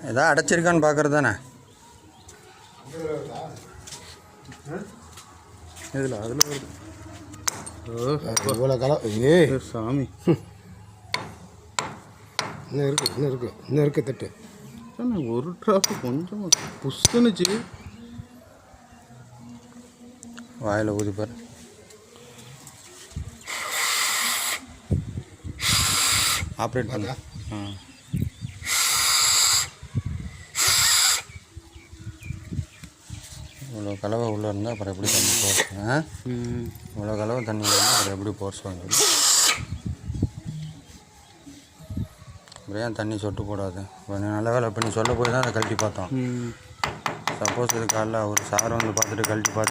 ஏதாவது அடைச்சிருக்கான்னு பார்க்குறது தானே இதில் அதில் இவ்வளோ கலம் ஏ சாமி இன்னும் இருக்குது தட்டு ஒரு ட்ராப்பு கொஞ்சம் புஷ்ணுச்சு வாயில் ஊதிப்பார் ஆப்ரேட் பண்ண இவ்வளோ கலவை உள்ளே இருந்தால் அப்புறம் எப்படி தண்ணி போர்ஸ் இவ்வளோ கலவை தண்ணி இருந்தால் அப்புறம் எப்படி போர்ஸ் வாங்க அப்புறம் ஏன் தண்ணி சொட்டு போடாது கொஞ்சம் நல்ல வேலை பண்ணி சொல்ல போய் தான் அதை கழட்டி பார்த்தோம் சப்போஸ் இது காலைல ஒரு சார் வந்து பார்த்துட்டு கழட்டி பார்த்து